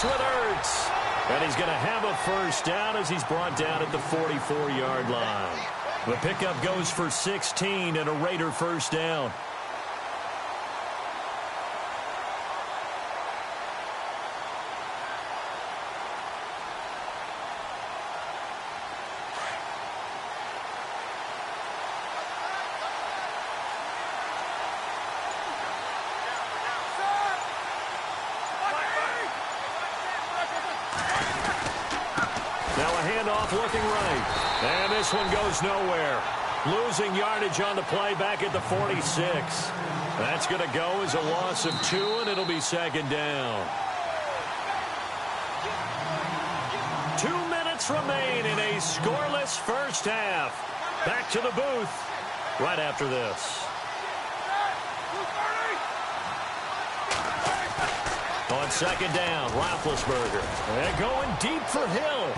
with Ertz. And he's going to have a first down as he's brought down at the 44-yard line. The pickup goes for 16 and a Raider first down. Looking right. And this one goes nowhere. Losing yardage on the play back at the 46. That's going to go as a loss of 2, and it'll be second down. 2 minutes remain in a scoreless first half. Back to the booth right after this. On second down, Roethlisberger. And going deep for Hill.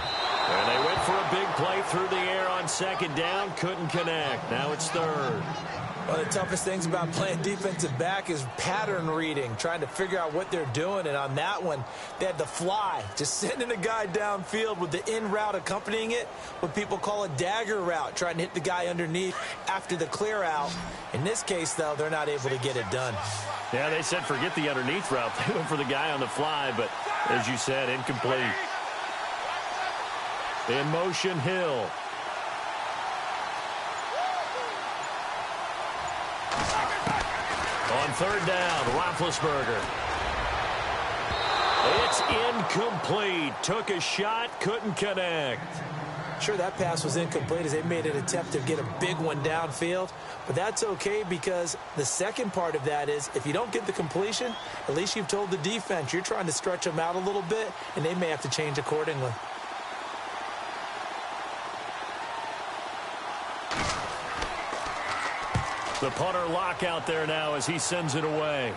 And they went for a big play through the air on second down. Couldn't connect. Now it's third. One of the toughest things about playing defensive back is pattern reading, trying to figure out what they're doing. And on that one, they had the fly, just sending a guy downfield with the in route accompanying it, what people call a dagger route, trying to hit the guy underneath after the clear out. In this case, though, they're not able to get it done. Yeah, they said forget the underneath route. They went for the guy on the fly, but as you said, incomplete. In motion, Hill. On third down, Roethlisberger. It's incomplete. Took a shot, couldn't connect. Sure, that pass was incomplete as they made an attempt to get a big one downfield. But that's okay because the second part of that is if you don't get the completion, at least you've told the defense you're trying to stretch them out a little bit, and they may have to change accordingly. The punter lock out there now as he sends it away.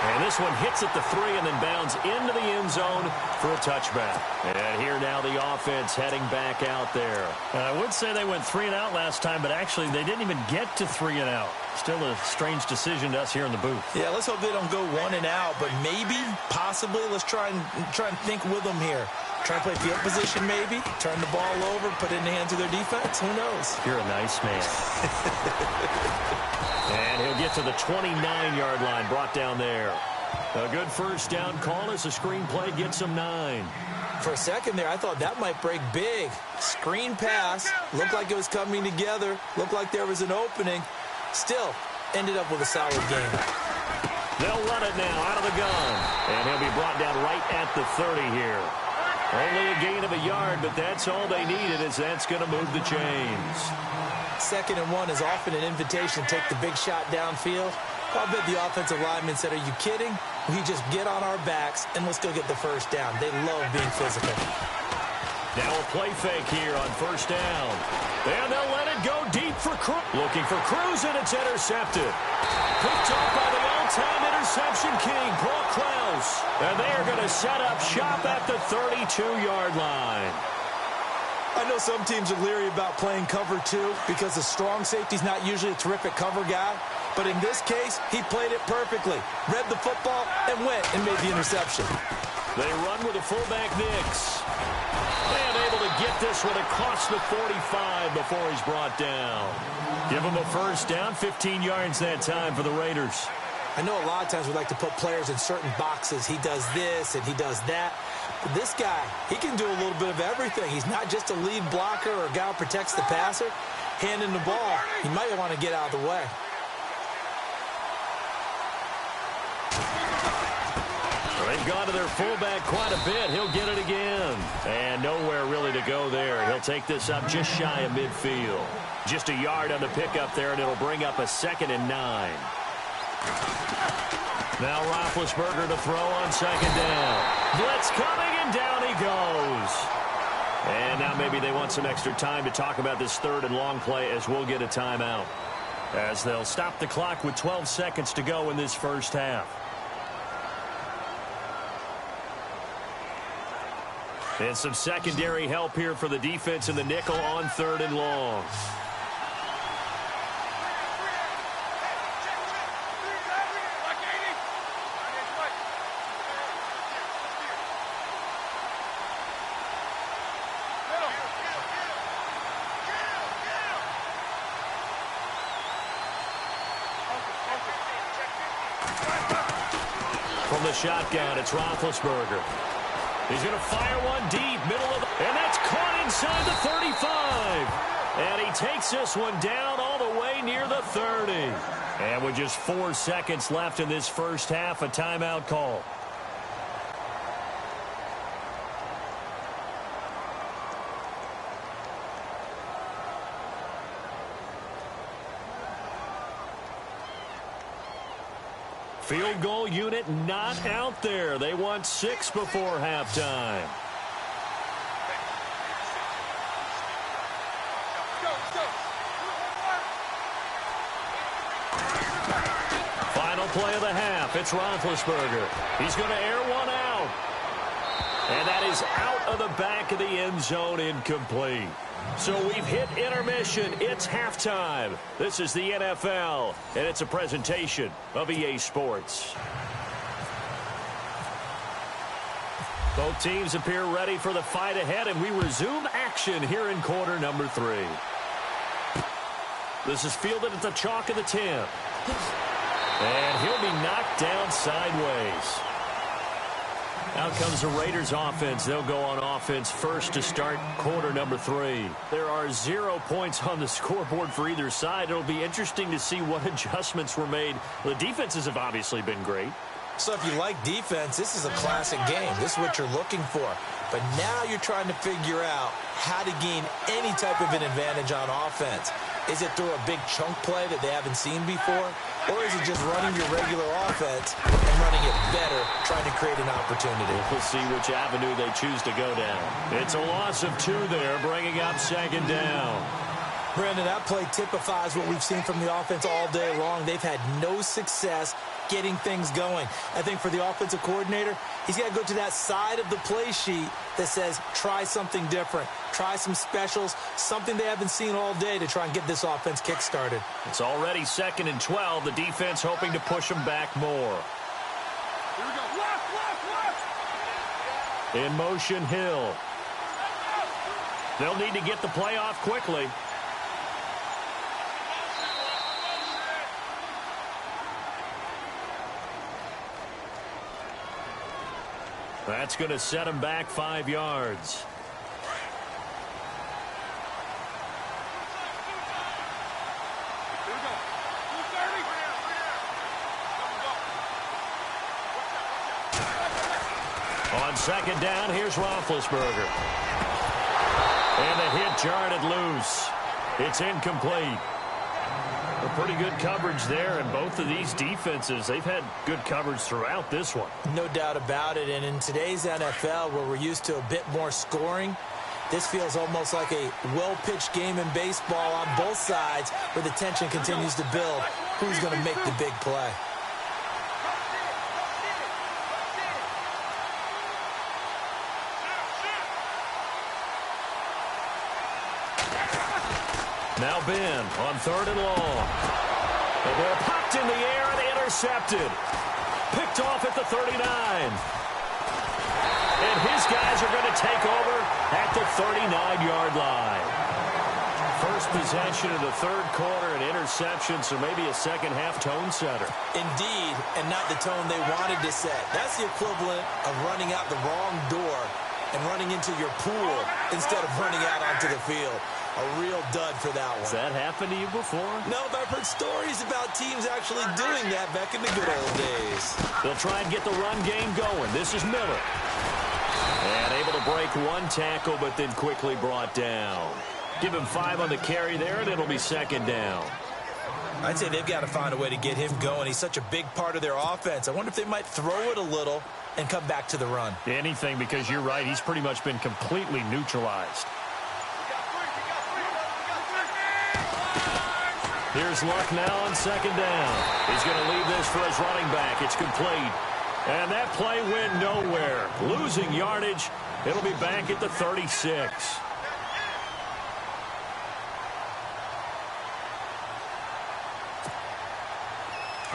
And this one hits at the 3 and then bounds into the end zone for a touchback. And here now the offense heading back out there. I would say they went 3 and out last time, but actually they didn't even get to 3 and out. Still a strange decision to us here in the booth. Yeah, let's hope they don't go 1 and out, but maybe, possibly, let's try and think with them here. Try to play field position maybe, turn the ball over, put it in the hands of their defense. Who knows? You're a nice man. And he'll get to the 29-yard line, brought down there. A good first down call as the screen play gets him 9. For a second there, I thought that might break big. Screen pass, looked like it was coming together, looked like there was an opening. Still, ended up with a solid game. They'll run it now out of the gun. And he'll be brought down right at the 30 here. Only a gain of a yard, but that's all they needed as that's going to move the chains. 2nd and 1 is often an invitation to take the big shot downfield. I'll bet the offensive lineman said, are you kidding? We just get on our backs and let's go get the first down. They love being physical. Now a play fake here on first down. And they'll let it go deep for Cruz. Looking for Cruz, and it's intercepted. Picked off by the all-time interception king, Paul Krause. And they are going to set up shop at the 32-yard line. I know some teams are leery about playing cover 2 because the strong safety's not usually a terrific cover guy. But in this case, he played it perfectly. Read the football and went and made the interception. They run with a fullback Nix. And able to get this one across the 45 before he's brought down. Give him a first down, 15 yards that time for the Raiders. I know a lot of times we like to put players in certain boxes. He does this and he does that. But this guy, he can do a little bit of everything. He's not just a lead blocker or a guy who protects the passer. Handing the ball, he might want to get out of the way. They've gone to their fullback quite a bit. He'll get it again. And nowhere really to go there. He'll take this up just shy of midfield. Just a yard on the pickup there, and it'll bring up a 2nd and 9. Now Roethlisberger to throw on second down. Blitz coming, and down he goes. And now maybe they want some extra time to talk about this 3rd and long play as we'll get a timeout. As they'll stop the clock with 12 seconds to go in this first half. And some secondary help here for the defense in the nickel on 3rd and long. From the shotgun, it's Roethlisberger. He's going to fire one deep, middle of the... And that's caught inside the 35. And he takes this one down all the way near the 30. And with just 4 seconds left in this first half, a timeout call. Field goal unit not out there. They want 6 before halftime. Final play of the half. It's Roethlisberger. He's going to air one out. And that is out of the back of the end zone, incomplete. So we've hit intermission. It's halftime. This is the NFL, and it's a presentation of EA Sports. Both teams appear ready for the fight ahead, and we resume action here in quarter number 3. This is fielded at the chalk of the 10. And he'll be knocked down sideways. Out comes the Raiders offense. They'll go on offense first to start quarter number 3. There are 0 points on the scoreboard for either side. It'll be interesting to see what adjustments were made. The defenses have obviously been great. So if you like defense, this is a classic game. This is what you're looking for. But now you're trying to figure out how to gain any type of an advantage on offense. Is it through a big chunk play that they haven't seen before? Or is it just running your regular offense and running it better, trying to create an opportunity? We'll see which avenue they choose to go down. It's a loss of 2 there, bringing up second down. Brandon, that play typifies what we've seen from the offense all day long. They've had no success getting things going. I think for the offensive coordinator, he's got to go to that side of the play sheet that says, try something different. Try some specials, something they haven't seen all day to try and get this offense kick-started. It's already 2nd and 12. The defense hoping to push them back more. Here we go. Left. In motion, Hill. They'll need to get the play off quickly. That's going to set him back 5 yards. On second down, here's Roethlisberger. And the hit jarred it loose. It's incomplete. A pretty good coverage there, and both of these defenses, they've had good coverage throughout this one. No doubt about it, and in today's NFL, where we're used to a bit more scoring, this feels almost like a well-pitched game in baseball on both sides, where the tension continues to build. Who's going to make the big play? Now Ben on 3rd and long. The ball popped in the air and intercepted. Picked off at the 39. And his guys are going to take over at the 39-yard line. First possession of the 3rd quarter, an interception, so maybe a second-half tone setter. Indeed, and not the tone they wanted to set. That's the equivalent of running out the wrong door and running into your pool instead of running out onto the field. A real dud for that one. Has that happened to you before? No, but I've heard stories about teams actually doing that back in the good old days. They'll try and get the run game going. This is Miller. And able to break 1 tackle, but then quickly brought down. Give him 5 on the carry there, and it'll be 2nd down. I'd say they've got to find a way to get him going. He's such a big part of their offense. I wonder if they might throw it a little and come back to the run. Anything, because you're right. He's pretty much been completely neutralized. Here's Luck now on 2nd down. He's going to leave this for his running back. It's complete. And that play went nowhere. Losing yardage. It'll be back at the 36.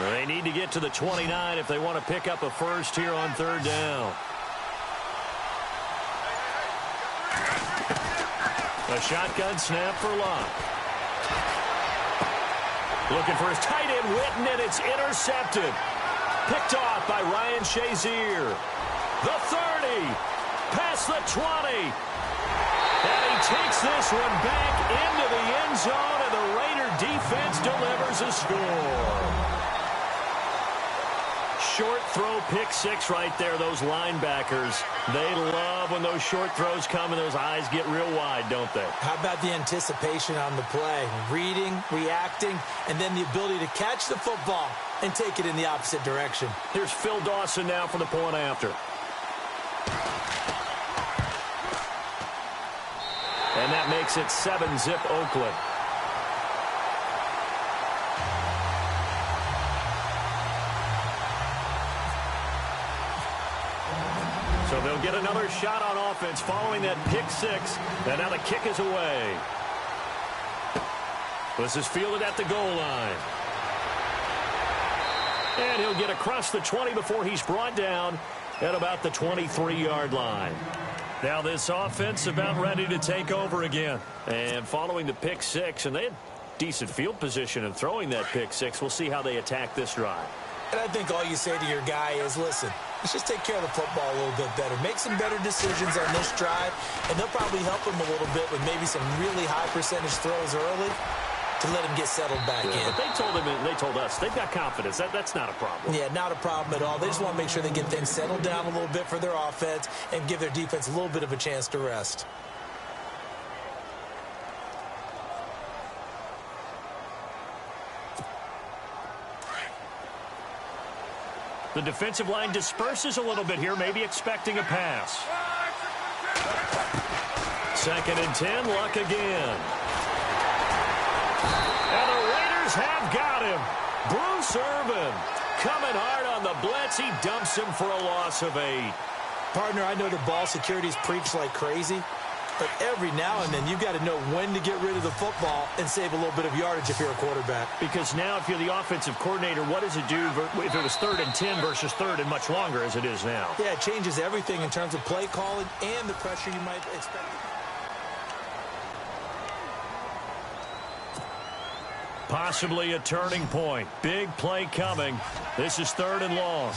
They need to get to the 29 if they want to pick up a first here on 3rd down. A shotgun snap for Luck. Looking for his tight end, Witten, and it's intercepted. Picked off by Ryan Shazier. The 30. Past the 20. And he takes this one back into the end zone, and the Raider defense delivers a score. Short throw pick six right there, those linebackers. They love when those short throws come and those eyes get real wide, don't they? How about the anticipation on the play? Reading, reacting, and then the ability to catch the football and take it in the opposite direction. Here's Phil Dawson now for the point after. And that makes it 7-zip Oakland. So they'll get another shot on offense following that pick six. And now the kick is away. This is fielded at the goal line. And he'll get across the 20 before he's brought down at about the 23-yard line. Now this offense about ready to take over again. And following the pick six, and they had decent field position in throwing that pick six. We'll see how they attack this drive. And I think all you say to your guy is, listen, let's just take care of the football a little bit better. Make some better decisions on this drive, and they'll probably help him a little bit with maybe some really high percentage throws early to let him get settled back in. But they told him, and they told us, they've got confidence. That's not a problem. Yeah, not a problem at all. They just want to make sure they get things settled down a little bit for their offense and give their defense a little bit of a chance to rest. The defensive line disperses a little bit here, maybe expecting a pass. 2nd and 10, Luck again. And the Raiders have got him. Bruce Irvin coming hard on the blitz. He dumps him for a loss of 8. Partner, I know the ball security's preached like crazy, but every now and then you've got to know when to get rid of the football and save a little bit of yardage if you're a quarterback. Because now if you're the offensive coordinator, what does it do if it was 3rd and 10 versus 3rd and much longer as it is now? Yeah, it changes everything in terms of play calling and the pressure you might expect. Possibly a turning point. Big play coming. This is 3rd and long.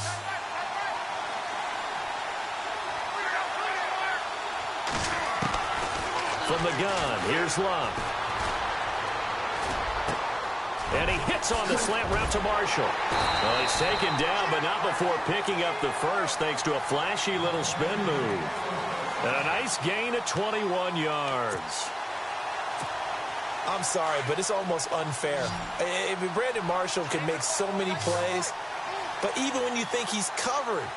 From the gun, here's Luck. And he hits on the slant route to Marshall. Well, he's taken down, but not before picking up the first, thanks to a flashy little spin move. And a nice gain of 21 yards. I'm sorry, but it's almost unfair. Brandon Marshall can make so many plays, but even when you think he's covered,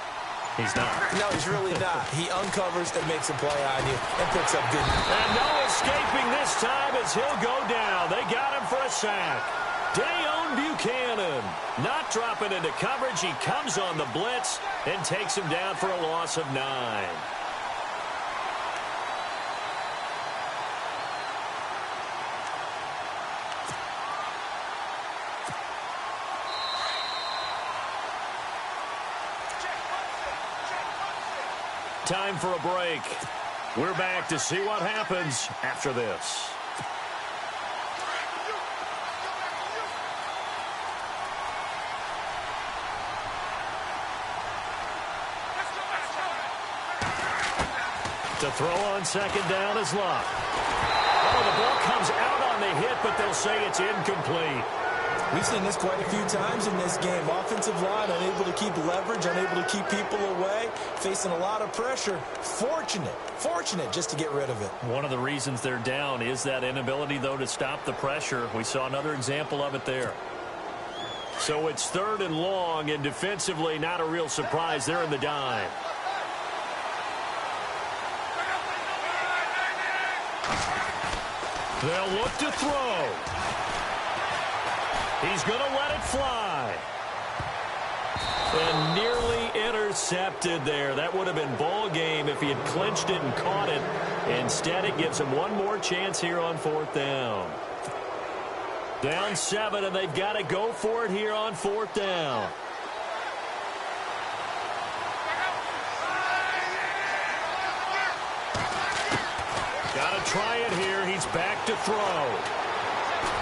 he's not. No, he's really not. He uncovers and makes a play on you and picks up good. And no escaping this time as he'll go down. They got him for a sack. Dayon Buchanan not dropping into coverage. He comes on the blitz and takes him down for a loss of 9. Time for a break. We're back to see what happens after this. To throw on 2nd down is Luck. Oh, the ball comes out on the hit, but they'll say it's incomplete. We've seen this quite a few times in this game. Offensive line unable to keep leverage, unable to keep people away, facing a lot of pressure. Fortunate just to get rid of it. One of the reasons they're down is that inability, though, to stop the pressure. We saw another example of it there. So it's 3rd and long, and defensively not a real surprise. They're in the dime. They'll look to throw. He's going to let it fly. And nearly intercepted there. That would have been ball game if he had clinched it and caught it. Instead, it gives him one more chance here on 4th down. Down 7, and they've got to go for it here on 4th down. Got to try it here. He's back to throw.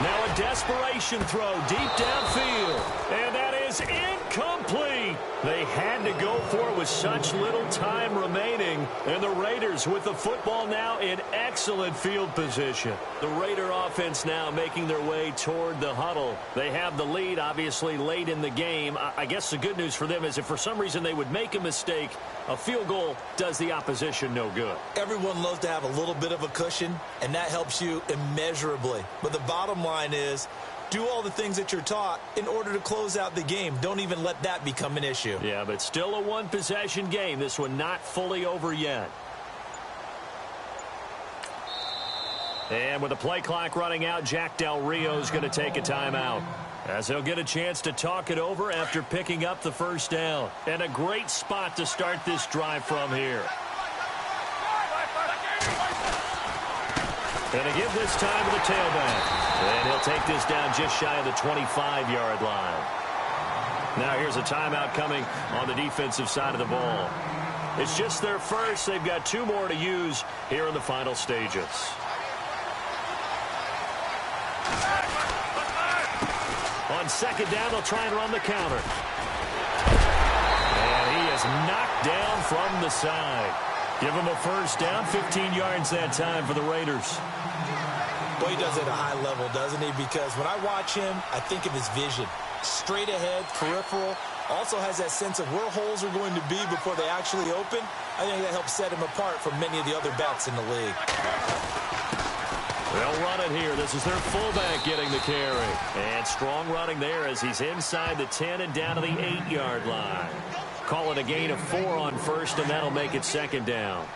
Now a desperation throw deep downfield. And that is incomplete. They had to go for it with such little time remaining. And the Raiders with the football now in excellent field position. The Raider offense now making their way toward the huddle. They have the lead, obviously, late in the game. I guess the good news for them is if for some reason they would make a mistake, a field goal does the opposition no good. Everyone loves to have a little bit of a cushion, and that helps you immeasurably. But the bottom line is, do all the things that you're taught in order to close out the game. Don't even let that become an issue. Yeah, but still a one-possession game. This one not fully over yet. And with the play clock running out, Jack Del Rio's going to take a timeout, as he'll get a chance to talk it over after picking up the first down. And a great spot to start this drive from here. And to give this time to the tailback. And he'll take this down just shy of the 25-yard line. Now here's a timeout coming on the defensive side of the ball. It's just their first. They've got 2 more to use here in the final stages. On second down, they'll try and run the counter. And he is knocked down from the side. Give him a first down, 15 yards that time for the Raiders. Boy, he does it at a high level, doesn't he? Because when I watch him, I think of his vision. Straight ahead, peripheral. Also has that sense of where holes are going to be before they actually open. I think that helps set him apart from many of the other backs in the league. They'll run it here. This is their fullback getting the carry. And strong running there as he's inside the 10 and down to the 8-yard line. Call it a gain of 4 on first, and that'll make it second down.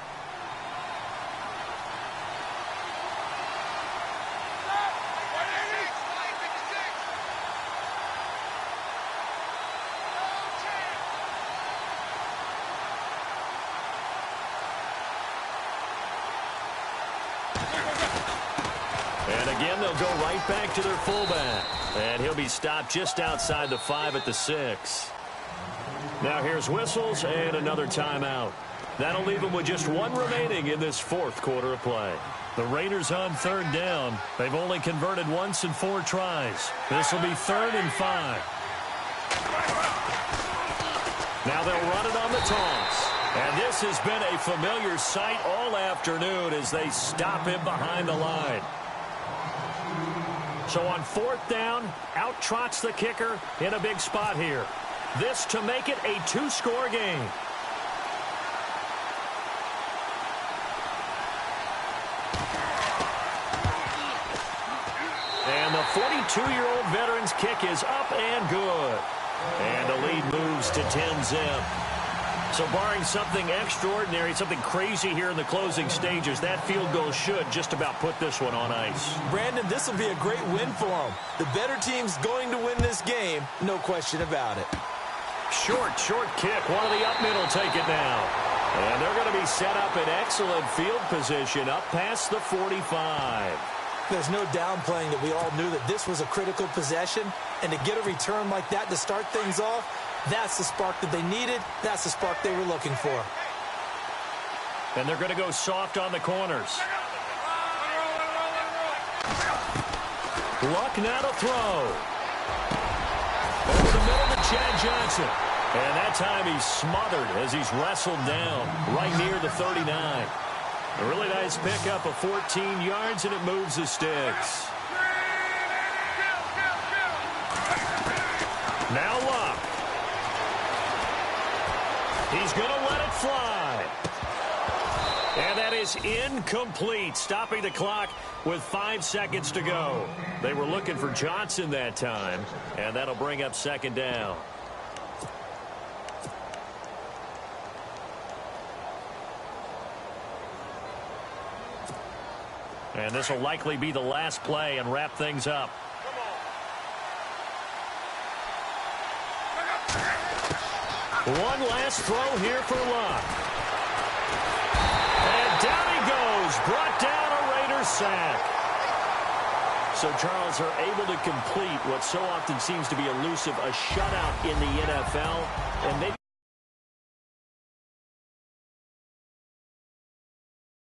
And again, they'll go right back to their fullback. And he'll be stopped just outside the 5 at the 6. Now here's whistles and another timeout. That'll leave them with just 1 remaining in this 4th quarter of play. The Raiders on third down. They've only converted once in 4 tries. This will be 3rd and 5. Now they'll run it on the toss. And this has been a familiar sight all afternoon as they stop him behind the line. So on 4th down, out trots the kicker in a big spot here. This to make it a 2-score game. And the 42-year-old veteran's kick is up and good. And the lead moves to 10-zip. So barring something extraordinary, something crazy here in the closing stages, that field goal should just about put this one on ice. Brandon, this will be a great win for them. The better team's going to win this game, no question about it. Short kick. One of the up mid will take it now. And they're going to be set up in excellent field position up past the 45. There's no downplaying that we all knew that this was a critical possession. And to get a return like that to start things off, that's the spark that they needed. That's the spark they were looking for. And they're going to go soft on the corners. Luck now to throw. Over the middle to Chad Johnson. And that time he's smothered as he's wrestled down right near the 39. A really nice pickup of 14 yards, and it moves the sticks. Now Luck. He's going to let it fly. And that is incomplete, stopping the clock with 5 seconds to go. They were looking for Johnson that time, and that'll bring up second down. And this will likely be the last play and wrap things up. One last throw here for Luck. And down he goes. Brought down a Raiders sack. So, Charles, are able to complete what so often seems to be elusive, a shutout in the NFL. And they